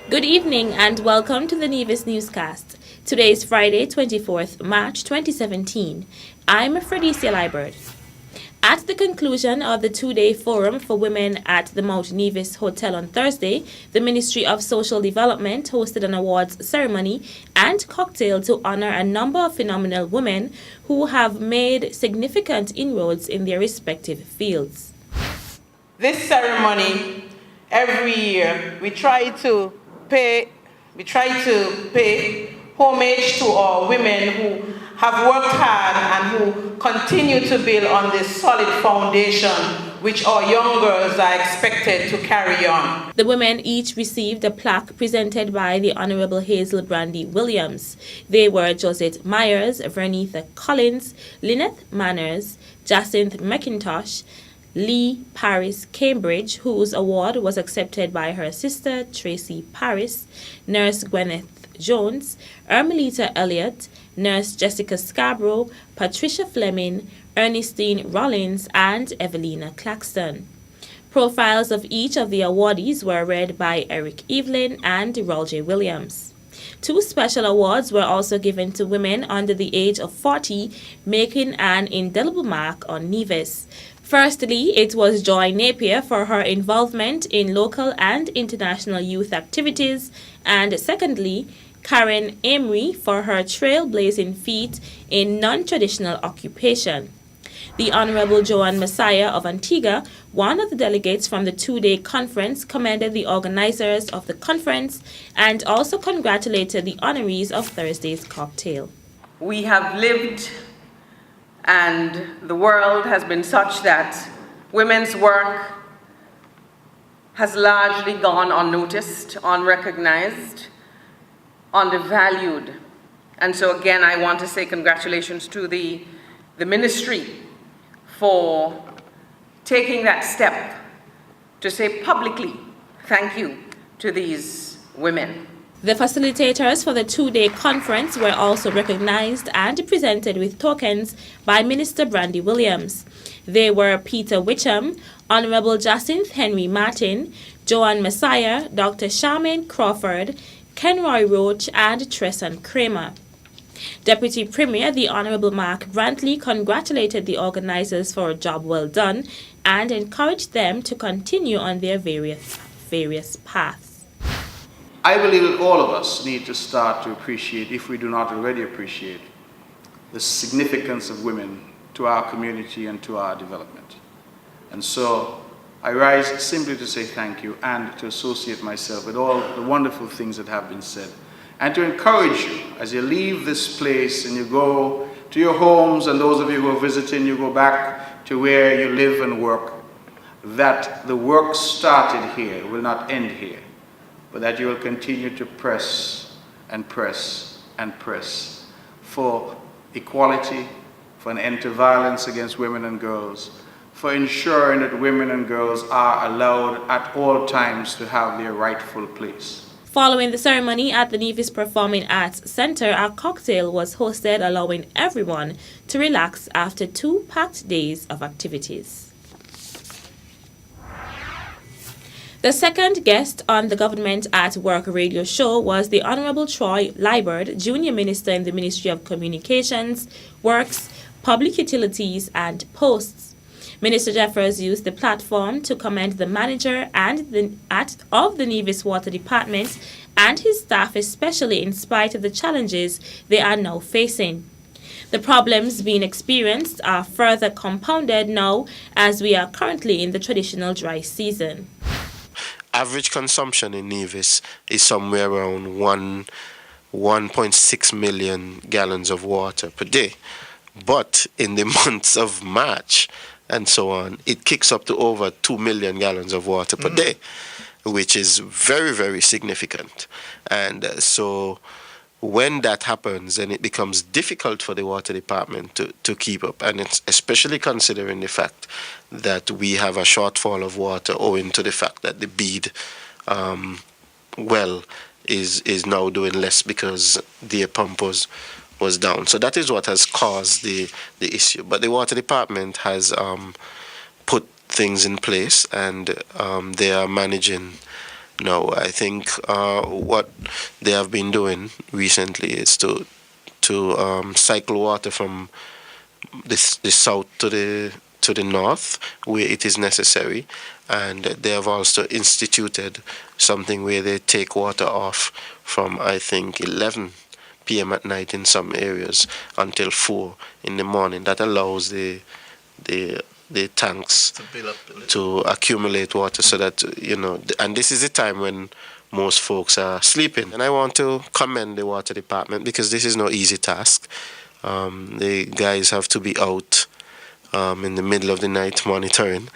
Good evening and welcome to the Nevis Newscast. Today is Friday, 24th March 2017. I'm Fredicia Liebert. At the conclusion of the two-day forum for women at the Mount Nevis Hotel on Thursday, the Ministry of Social Development hosted an awards ceremony and cocktail to honor a number of phenomenal women who have made significant inroads in their respective fields. This ceremony, every year, we try to pay homage to our women who have worked hard and who continue to build on this solid foundation which our young girls are expected to carry on. The women each received a plaque presented by the Honorable Hazel Brandy Williams. They were Josette Myers, Vernitha Collins, Lynette Manners, Jacinth McIntosh, Lee Paris Cambridge, whose award was accepted by her sister Tracy Paris, Nurse Gwyneth Jones, Ermelita Elliott, Nurse Jessica Scarborough, Patricia Fleming, Ernestine Rollins, and Evelina Claxton. Profiles of each of the awardees were read by Eric Evelyn and Roger Williams. Two special awards were also given to women under the age of 40, making an indelible mark on Nevis. Firstly, it was Joy Napier for her involvement in local and international youth activities, and secondly, Karen Amory for her trailblazing feat in non-traditional occupation. The Honorable Joan Messiah of Antigua, one of the delegates from the two-day conference, commended the organizers of the conference and also congratulated the honorees of Thursday's cocktail. We have lived, and the world has been such that women's work has largely gone unnoticed, unrecognized, undervalued. And so again, I want to say congratulations to the ministry for taking that step to say publicly thank you to these women. The facilitators for the two-day conference were also recognized and presented with tokens by Minister Brandy Williams. They were Peter Witcham, Honorable Jacinth Henry Martin, Joan Messiah, Dr. Charmaine Crawford, Kenroy Roach, and Tresson Kramer. Deputy Premier, the Honorable Mark Brantley, congratulated the organizers for a job well done and encouraged them to continue on their various paths. I believe that all of us need to start to appreciate, if we do not already appreciate, the significance of women to our community and to our development. And so I rise simply to say thank you and to associate myself with all the wonderful things that have been said, and to encourage you as you leave this place and you go to your homes, and those of you who are visiting, you go back to where you live and work, that the work started here will not end here, but that you will continue to press and press and press for equality, for an end to violence against women and girls, for ensuring that women and girls are allowed at all times to have their rightful place. Following the ceremony at the Nevis Performing Arts Center, a cocktail was hosted, allowing everyone to relax after two packed days of activities. The second guest on the Government at Work radio show was the Honorable Troy Liebert, Junior Minister in the Ministry of Communications, Works, Public Utilities and Posts. Minister Jeffers used the platform to commend the manager of the Nevis Water Department and his staff, especially in spite of the challenges they are now facing. The problems being experienced are further compounded now as we are currently in the traditional dry season. Average consumption in Nevis is somewhere around 1.6 million gallons of water per day. But in the months of March and so on, it kicks up to over 2 million gallons of water per day, which is very, very significant. And so when that happens, then it becomes difficult for the water department to keep up. And it's especially considering the fact that we have a shortfall of water owing to the fact that the Bede well is now doing less because the pump was down. So that is what has caused the issue. But the water department has put things in place, and they are managing No, I think what they have been doing recently is to cycle water from the south to the north where it is necessary, and they have also instituted something where they take water off from, I think, 11 p.m. at night in some areas until 4 in the morning. That allows the tanks to accumulate water, so that, and this is the time when most folks are sleeping. And I want to commend the water department, because this is no easy task. The guys have to be out in the middle of the night monitoring,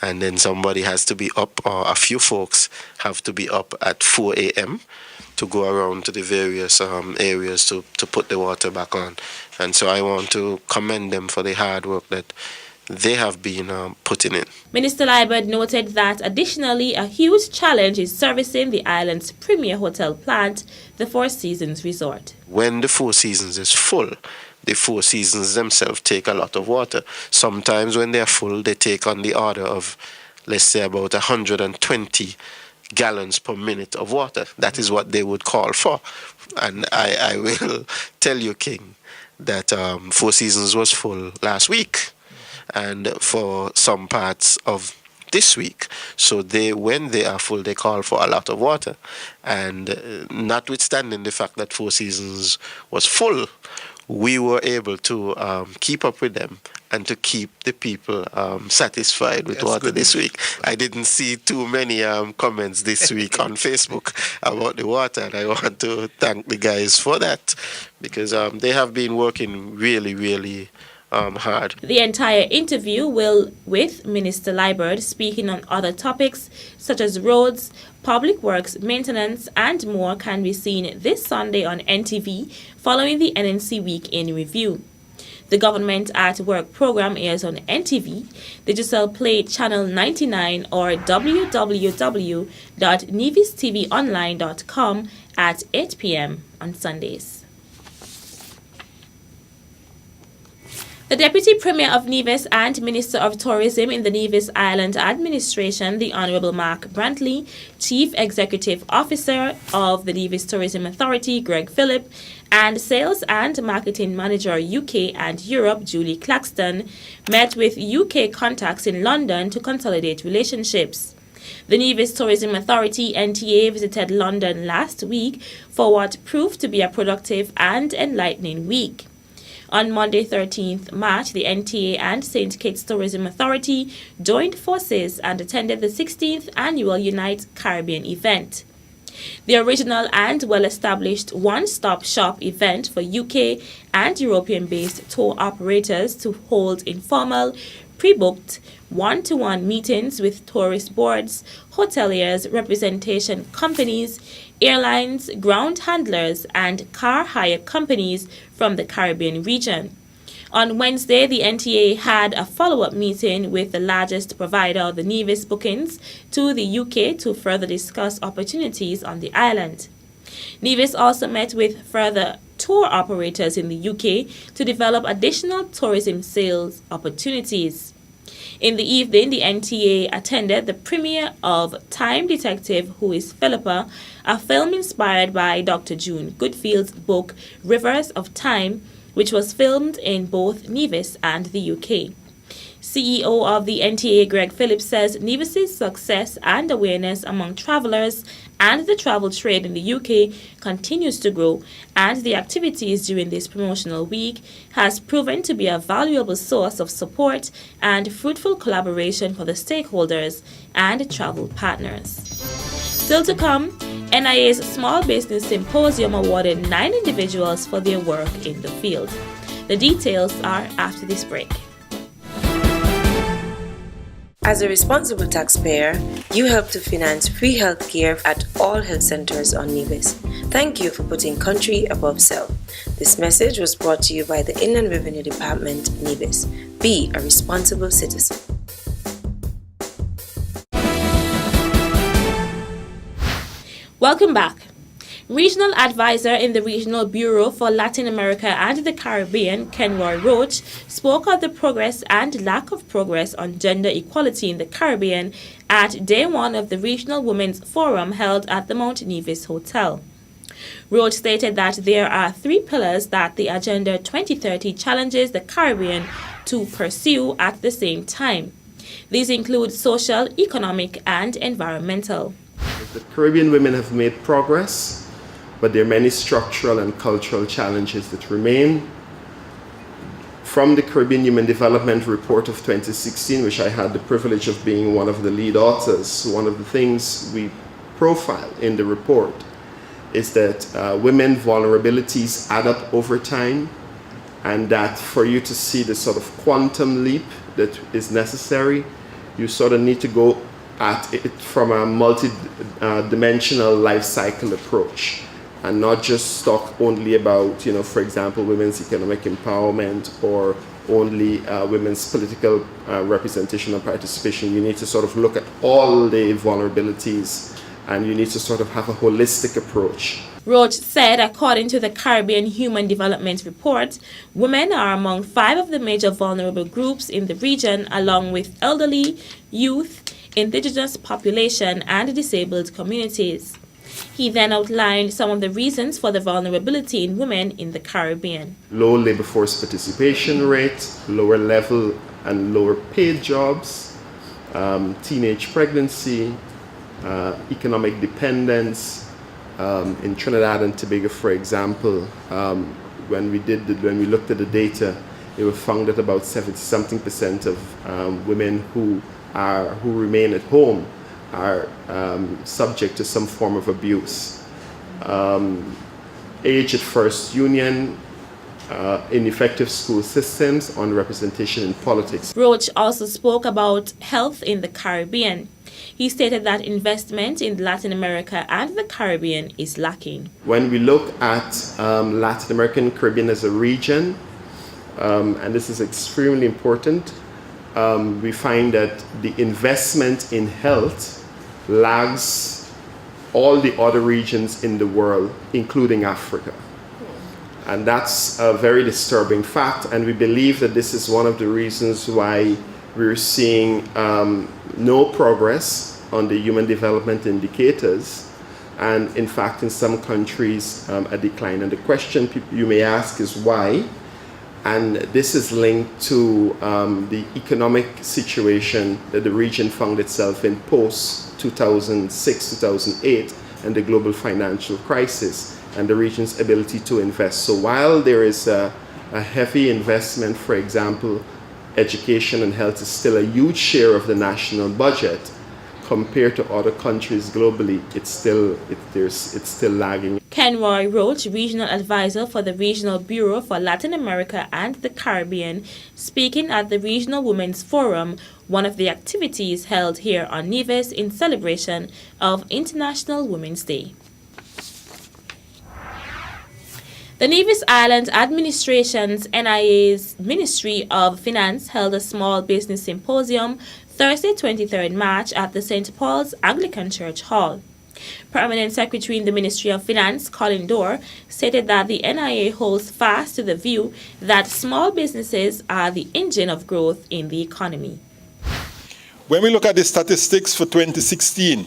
and then somebody has to be up, or a few folks have to be up at 4 a.m. to go around to the various areas to put the water back on. And so I want to commend them for the hard work that they have been putting in. Minister Liburd noted that additionally a huge challenge is servicing the island's premier hotel plant, the Four Seasons Resort. When the Four Seasons is full, the Four Seasons themselves take a lot of water. Sometimes when they're full, they take on the order of, let's say, about 120 gallons per minute of water. That is what they would call for. And I will tell you, King, that Four Seasons was full last week, and for some parts of this week. So when they are full, they call for a lot of water. And notwithstanding the fact that Four Seasons was full, we were able to keep up with them and to keep the people satisfied with water this week. I didn't see too many comments this week on Facebook about the water, and I want to thank the guys for that, because they have been working really, really hard. The entire interview will with Minister Liburd speaking on other topics such as roads, public works, maintenance, and more can be seen this Sunday on NTV following the NNC Week in Review. The Government at Work program airs on NTV, Digital Play Channel 99 or www.nevistvonline.com at 8 p.m. on Sundays. The Deputy Premier of Nevis and Minister of Tourism in the Nevis Island Administration, the Honourable Mark Brantley, Chief Executive Officer of the Nevis Tourism Authority, Greg Phillip, and Sales and Marketing Manager UK and Europe, Julie Claxton, met with UK contacts in London to consolidate relationships. The Nevis Tourism Authority, NTA, visited London last week for what proved to be a productive and enlightening week. On Monday, 13th March, the NTA and St. Kitts Tourism Authority joined forces and attended the 16th Annual Unite Caribbean event. The original and well-established one-stop shop event for UK and European-based tour operators to hold informal, pre-booked, one-to-one meetings with tourist boards, hoteliers, representation companies, airlines, ground handlers, and car hire companies from the Caribbean region. On Wednesday, the NTA had a follow-up meeting with the largest provider of the Nevis bookings to the UK to further discuss opportunities on the island. Nevis also met with further tour operators in the UK to develop additional tourism sales opportunities. In the evening, the NTA attended the premiere of Time Detective Who is Philippa, a film inspired by Dr. June Goodfield's book Rivers of Time, which was filmed in both Nevis and the UK. CEO of the NTA, Greg Phillips, says Nevis's success and awareness among travelers and the travel trade in the UK continues to grow, and the activities during this promotional week has proven to be a valuable source of support and fruitful collaboration for the stakeholders and travel partners. Still to come, NIA's Small Business Symposium awarded 9 individuals for their work in the field. The details are after this break. As a responsible taxpayer, you help to finance free health care at all health centers on Nevis. Thank you for putting country above self. This message was brought to you by the Inland Revenue Department, Nevis. Be a responsible citizen. Welcome back. Regional Advisor in the Regional Bureau for Latin America and the Caribbean, Kenroy Roach, spoke of the progress and lack of progress on gender equality in the Caribbean at day one of the Regional Women's Forum held at the Mount Nevis Hotel. Roach stated that there are 3 pillars that the Agenda 2030 challenges the Caribbean to pursue at the same time. These include social, economic, and environmental. The Caribbean women have made progress, but there are many structural and cultural challenges that remain. From the Caribbean Human Development Report of 2016, which I had the privilege of being one of the lead authors, one of the things we profile in the report is that women vulnerabilities add up over time, and that for you to see the sort of quantum leap that is necessary, you sort of need to go at it from a multi-dimensional life cycle approach, and not just talk only about, for example, women's economic empowerment or only women's political representation and participation. You need to sort of look at all the vulnerabilities, and you need to sort of have a holistic approach. Roach said, according to the Caribbean Human Development Report, women are among 5 of the major vulnerable groups in the region, along with elderly, youth, indigenous population, and disabled communities. He then outlined some of the reasons for the vulnerability in women in the Caribbean. Low labor force participation rate, lower level and lower paid jobs, teenage pregnancy, economic dependence. In Trinidad and Tobago, for example, when we looked at the data, it was found that about 70-something% of women who remain at home are subject to some form of abuse. Age at first union, ineffective school systems, underrepresentation in politics. Roach also spoke about health in the Caribbean. He stated that investment in Latin America and the Caribbean is lacking. When we look at Latin American Caribbean as a region, and this is extremely important, we find that the investment in health lags all the other regions in the world, including Africa. And that's a very disturbing fact, and we believe that this is one of the reasons why we're seeing no progress on the human development indicators, and in fact in some countries a decline. And the question you may ask is why, and this is linked to the economic situation that the region found itself in post 2006-2008 and the global financial crisis, and the region's ability to invest. So while there is a heavy investment, for example, education and health is still a huge share of the national budget, compared to other countries globally, it's still lagging. Kenroy Roach, Regional Advisor for the Regional Bureau for Latin America and the Caribbean, speaking at the Regional Women's Forum, one of the activities held here on Nevis in celebration of International Women's Day. The Nevis Island Administration's NIA's Ministry of Finance held a small business symposium Thursday, 23rd March at the St. Paul's Anglican Church Hall. Permanent Secretary in the Ministry of Finance, Colin Dorr, stated that the NIA holds fast to the view that small businesses are the engine of growth in the economy. When we look at the statistics for 2016,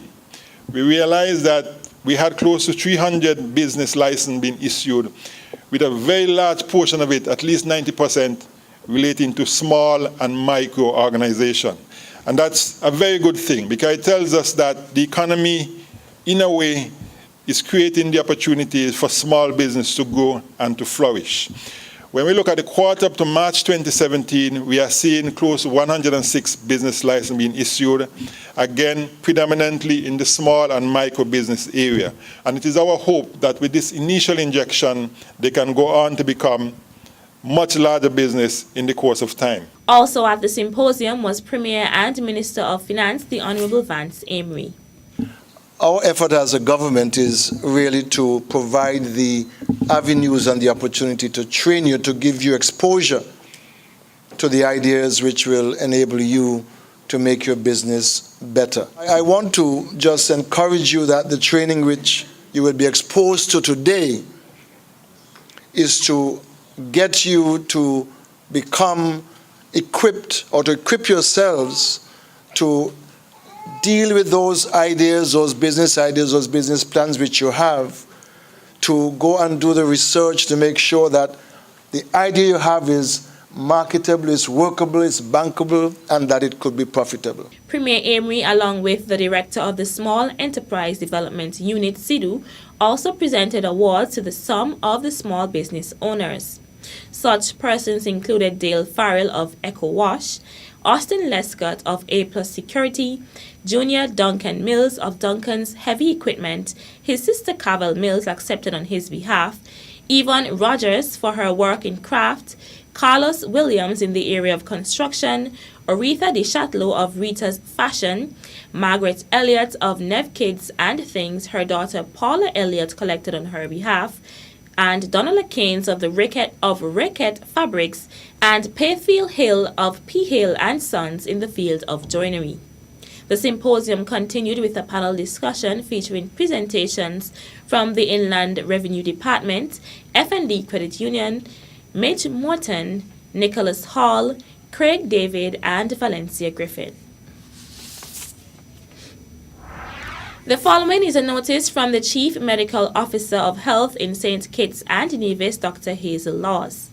we realize that we had close to 300 business licenses being issued, with a very large portion of it, at least 90%, relating to small and micro organizations. And that's a very good thing, because it tells us that the economy, in a way, is creating the opportunities for small business to grow and to flourish. When we look at the quarter up to March 2017, we are seeing close to 106 business licenses being issued, again, predominantly in the small and micro business area. And it is our hope that with this initial injection, they can go on to become much larger business in the course of time. Also at the symposium was Premier and Minister of Finance, the Honorable Vance Amory. Our effort as a government is really to provide the avenues and the opportunity to train you, to give you exposure to the ideas which will enable you to make your business better. I want to just encourage you that the training which you will be exposed to today is to get you to become equipped or to equip yourselves to deal with those ideas, those business plans which you have, to go and do the research to make sure that the idea you have is marketable, is workable, is bankable, and that it could be profitable. Premier Amory, along with the director of the Small Enterprise Development Unit, SIDU, also presented awards to some of the small business owners. Such persons included Dale Farrell of Echo Wash, Austin Lescott of A+ Security, Junior Duncan Mills of Duncan's Heavy Equipment, his sister Cavell Mills accepted on his behalf, Yvonne Rogers for her work in craft, Carlos Williams in the area of construction, Aretha DeChatlo of Rita's Fashion, Margaret Elliott of Nev Kids and Things, her daughter Paula Elliott collected on her behalf, and Donald Keynes of the Rickett Fabrics, and Payfield Hill of P. Hill and Sons in the field of joinery. The symposium continued with a panel discussion featuring presentations from the Inland Revenue Department, F&D Credit Union, Mitch Morton, Nicholas Hall, Craig David, and Valencia Griffin. The following is a notice from the Chief Medical Officer of Health in St. Kitts and Nevis, Dr. Hazel Laws.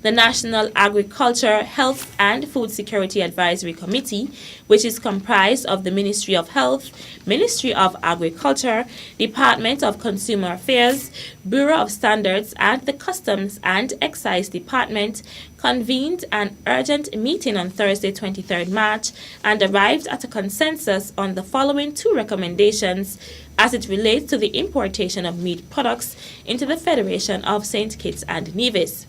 The National Agriculture, Health and Food Security Advisory Committee, which is comprised of the Ministry of Health, Ministry of Agriculture, Department of Consumer Affairs, Bureau of Standards, and the Customs and Excise Department, convened an urgent meeting on Thursday, 23rd March, and arrived at a consensus on the following two recommendations as it relates to the importation of meat products into the Federation of St. Kitts and Nevis.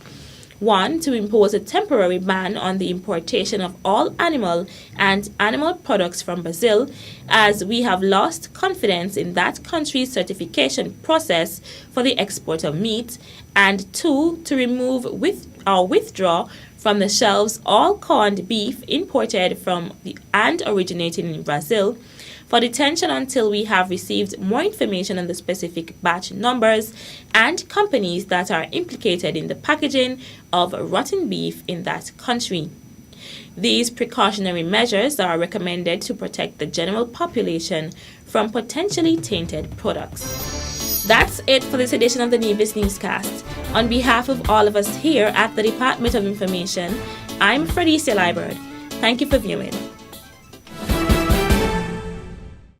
1. To impose a temporary ban on the importation of all animal and animal products from Brazil, as we have lost confidence in that country's certification process for the export of meat. And 2. To remove or withdraw from the shelves all corned beef imported from and originating in Brazil, for detention until we have received more information on the specific batch numbers and companies that are implicated in the packaging of rotten beef in that country. These precautionary measures are recommended to protect the general population from potentially tainted products. That's it for this edition of the Nevis Newscast. On behalf of all of us here at the Department of Information, I'm Fredicia Liburd. Thank you for viewing.